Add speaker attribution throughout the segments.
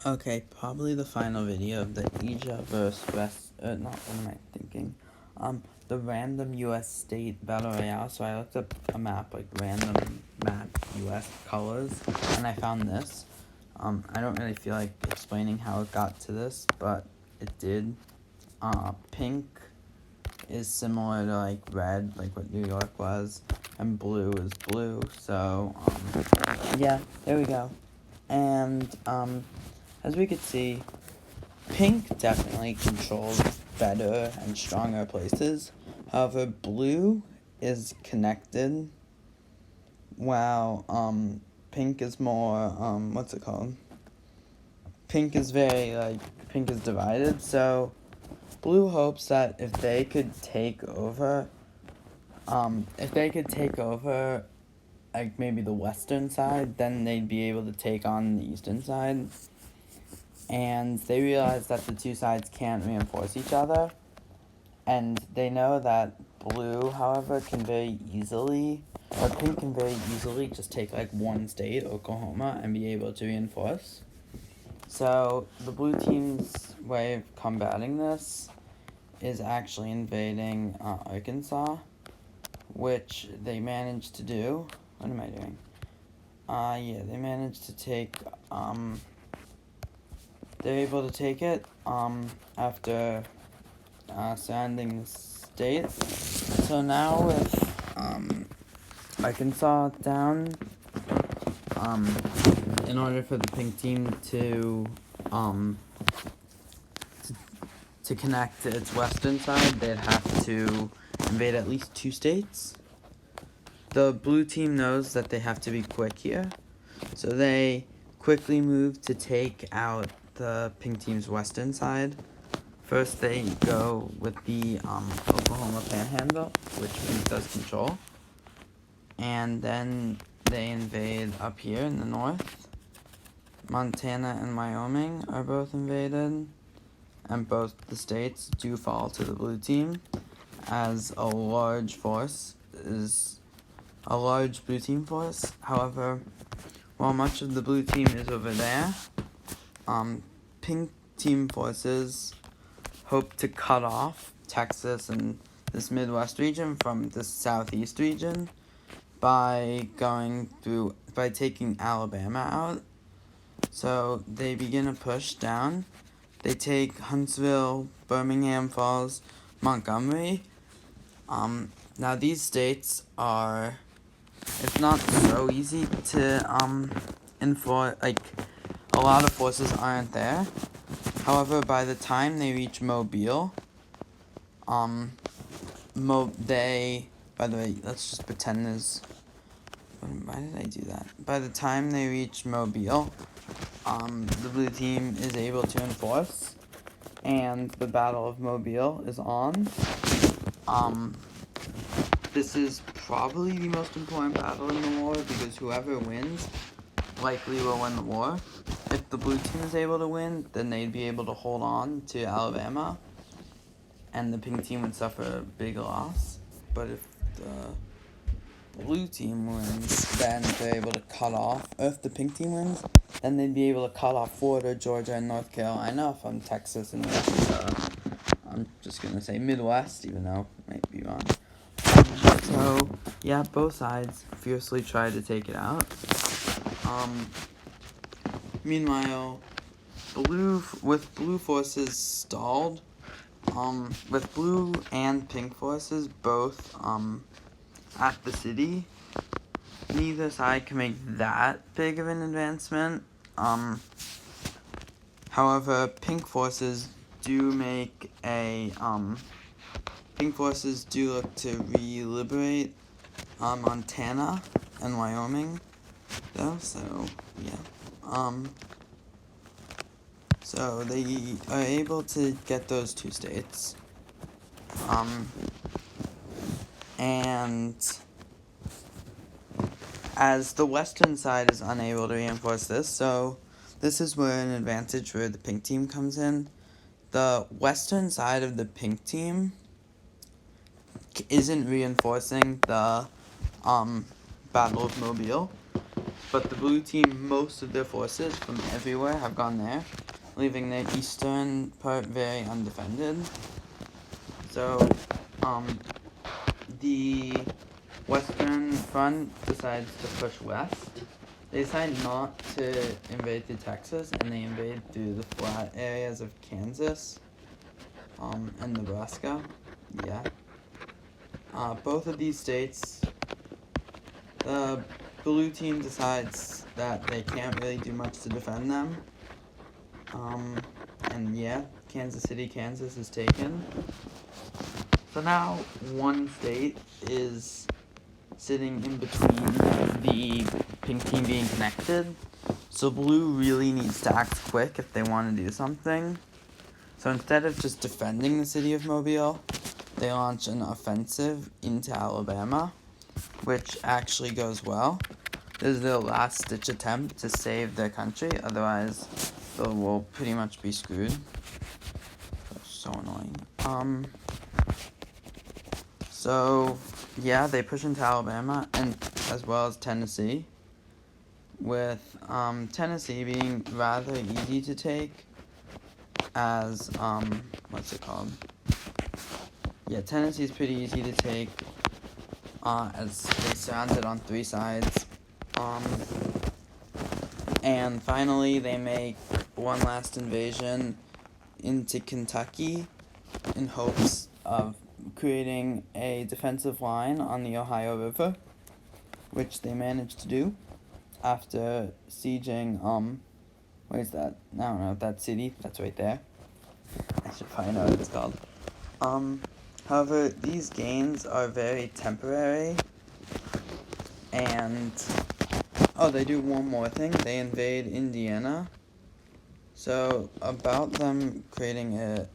Speaker 1: Okay, probably the final video of the Asia versus West, not, what am I thinking? The random US state battle royale. So I looked up a map, like random map US colors, and I found this. I don't really feel like explaining how it got to this, but it did. Pink is similar to like red, like what New York was, and blue is blue, so, yeah, there we go. And, as we could see, pink definitely controls better and stronger places. However, blue is connected, while, pink is more, what's it called? Pink is pink is divided, so blue hopes that if they could take over, like, maybe the western side, then they'd be able to take on the eastern side. And they realize that the two sides can't reinforce each other. And they know that blue, however, pink can very easily just take, like, one state, Oklahoma, and be able to reinforce. So, the blue team's way of combating this is actually invading Arkansas, which they managed to do. What am I doing? Yeah, they managed to take, they're able to take it, after, surrounding the state. So now with, Arkansas down, in order for the pink team to connect to its western side, they'd have to invade at least two states. The blue team knows that they have to be quick here, so they quickly move to take out the pink team's western side. First, they go with the Oklahoma Panhandle, which pink does control, and then they invade up here in the north. Montana and Wyoming are both invaded, and both the states do fall to the blue team, as a large blue team force. However, while much of the blue team is over there, pink team forces hope to cut off Texas and this Midwest region from the Southeast region by taking Alabama out. So they begin a push down. They take Huntsville, Birmingham Falls, Montgomery. Now these states are, it's not so easy to enforce, like, a lot of forces aren't there. However, by the time they reach Mobile, by the way, let's just pretend why did I do that? By the time they reach Mobile, the blue team is able to enforce, and the Battle of Mobile is on. This is probably the most important battle in the war, because whoever wins likely will win the war. If the blue team is able to win, then they'd be able to hold on to Alabama, and the pink team would suffer a big loss. But if the blue team wins, then they're able to cut off, or if the pink team wins, then they'd be able to cut off Florida, Georgia, and North Carolina from Texas and I'm just gonna say Midwest, even though it might be wrong. So, yeah, both sides fiercely try to take it out. Meanwhile, blue forces stalled, with blue and pink forces both, at the city. Neither side can make that big of an advancement. However, pink forces do look to re-liberate, Montana and Wyoming, though, so, yeah. So they are able to get those two states. And as the western side is unable to reinforce this, so this is where an advantage for the pink team comes in. The western side of the pink team isn't reinforcing the Battle of Mobile, but the blue team, most of their forces from everywhere have gone there, leaving the eastern part very undefended. So, the Western Front decides to push west. They decide not to invade through Texas, and they invade through the flat areas of Kansas, and Nebraska. Yeah. Both of these states, the blue team decides that they can't really do much to defend them. And yeah, Kansas City, Kansas is taken. So now one state is sitting in between the pink team being connected. So blue really needs to act quick if they want to do something. So instead of just defending the city of Mobile, they launch an offensive into Alabama, which actually goes well. This is their last-ditch attempt to save their country, otherwise they will pretty much be screwed. That's so annoying. So, yeah, they push into Alabama, and as well as Tennessee, with Tennessee being rather easy to take as, what's it called? Yeah, Tennessee's pretty easy to take, as they surround it on 3 sides. And finally, they make one last invasion into Kentucky in hopes of creating a defensive line on the Ohio River, which they managed to do after sieging, what is that? I don't know, that city, that's right there. I should probably know what it's called. However, these gains are very temporary, and, they do one more thing. They invade Indiana. So, about them creating a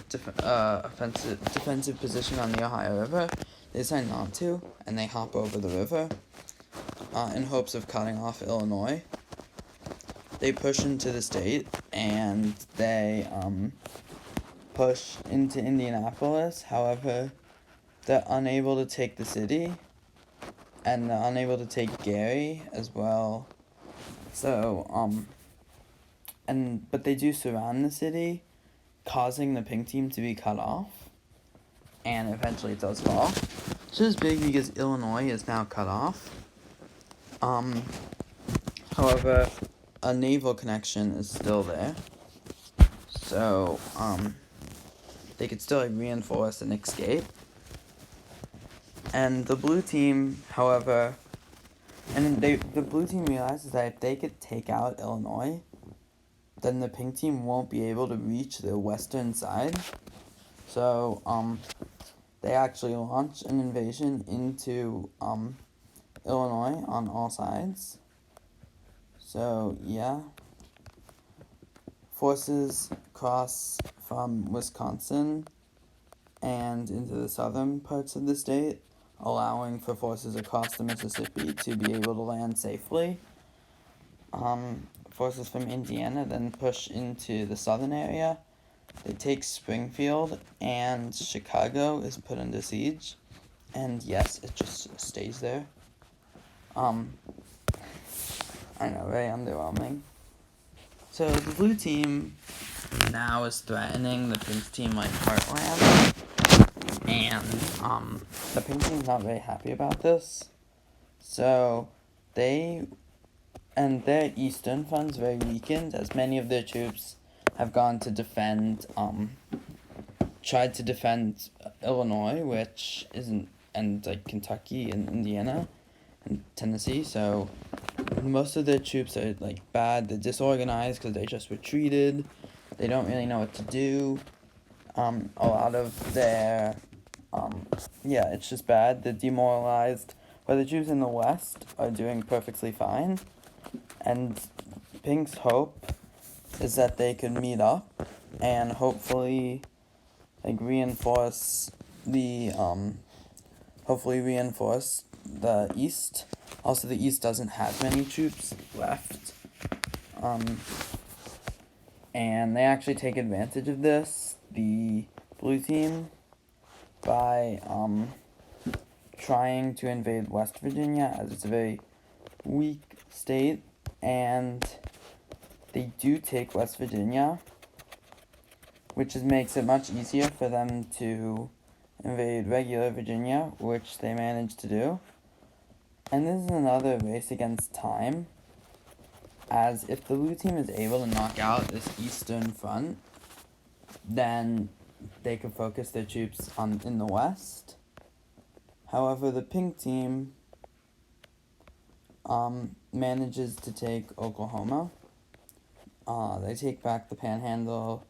Speaker 1: defensive position on the Ohio River, they decide not to, and they hop over the river, in hopes of cutting off Illinois. They push into the state, and they, push into Indianapolis. However, they're unable to take the city, and they're unable to take Gary as well. So, but they do surround the city, causing the pink team to be cut off, and eventually it does fall. So this is big because Illinois is now cut off. However, a naval connection is still there, so, they could still reinforce and escape. And the blue team, however, the blue team realizes that if they could take out Illinois, then the pink team won't be able to reach the western side. So, they actually launch an invasion into, Illinois on all sides. So, yeah. Forces cross from Wisconsin and into the southern parts of the state, allowing for forces across the Mississippi to be able to land safely. Forces from Indiana then push into the southern area. They take Springfield, and Chicago is put under siege. And yes, it just stays there. I know, very underwhelming. So the blue team now is threatening the pink team like heartland. And the pink team's not very happy about this. So their eastern front's very weakened, as many of their troops have gone to tried to defend Illinois, which isn't, and like Kentucky and Indiana and Tennessee. So most of their troops are like bad. They're disorganized because they just retreated. They don't really know what to do. A lot of their, it's just bad. They're demoralized. But the troops in the west are doing perfectly fine. And Pink's hope is that they can meet up and hopefully, reinforce the east. Also, the east doesn't have many troops left. And they actually take advantage of this, the blue team, by trying to invade West Virginia, as it's a very weak state, and they do take West Virginia, which makes it much easier for them to invade regular Virginia, which they managed to do. And this is another race against time, as if the blue team is able to knock out this eastern front, then they can focus their troops in the west. However, the pink team manages to take Oklahoma. They take back the Panhandle,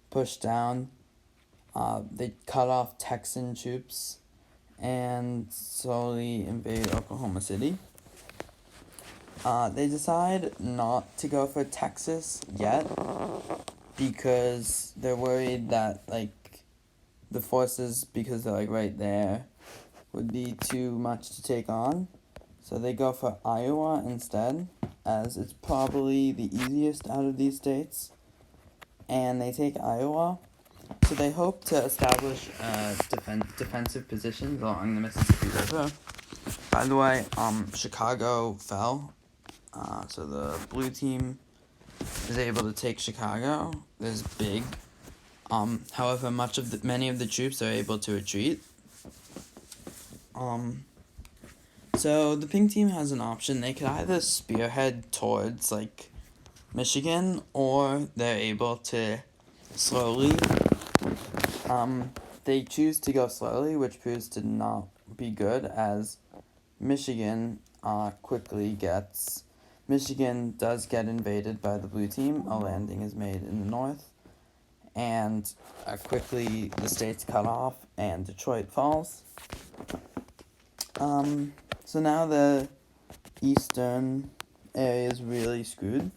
Speaker 1: push down. They cut off Texan troops and slowly invade Oklahoma City. They decide not to go for Texas yet because they're worried that, like, the forces, because they're, like, right there, would be too much to take on. So they go for Iowa instead, as it's probably the easiest out of these states. And they take Iowa. So they hope to establish defensive positions along the Mississippi River. By the way, Chicago fell. So the blue team is able to take Chicago. This is big. However, many of the troops are able to retreat. So the pink team has an option. They could either spearhead towards, like, Michigan, or they're able to slowly. They choose to go slowly, which proves to not be good, as Michigan does get invaded by the blue team. A landing is made in the north, and quickly the state's cut off, and Detroit falls. So now the eastern area is really screwed.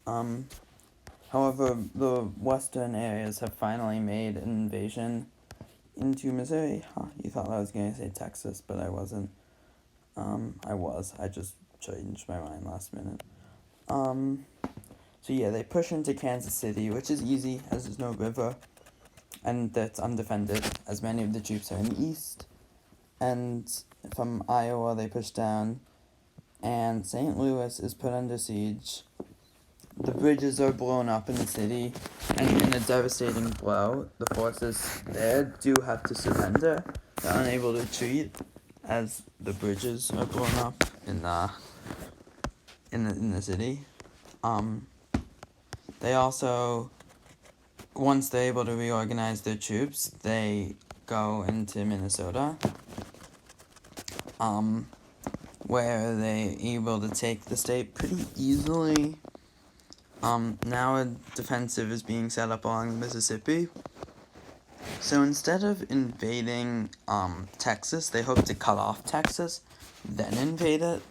Speaker 1: However, the western areas have finally made an invasion into Missouri. You thought I was going to say Texas, but I wasn't. I just changed my mind last minute. So yeah, they push into Kansas City, which is easy, as there's no river, and that's undefended, as many of the troops are in the east. And from Iowa, they push down, and St. Louis is put under siege. The bridges are blown up in the city, and in a devastating blow, the forces there do have to surrender. They're unable to retreat, as the bridges are blown up in the city. They also, once they're able to reorganize their troops, they go into Minnesota, where they're able to take the state pretty easily. Now a defensive is being set up along the Mississippi. So instead of invading Texas, they hope to cut off Texas, then invade it.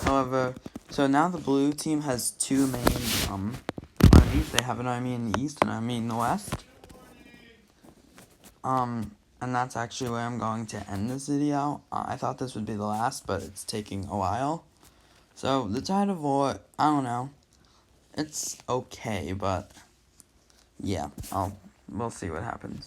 Speaker 1: However, so now the blue team has two main armies. They have an army in the east and an army in the west. And that's actually where I'm going to end this video. I thought this would be the last, but it's taking a while. So the tide of war, I don't know. It's okay, but yeah, we'll see what happens.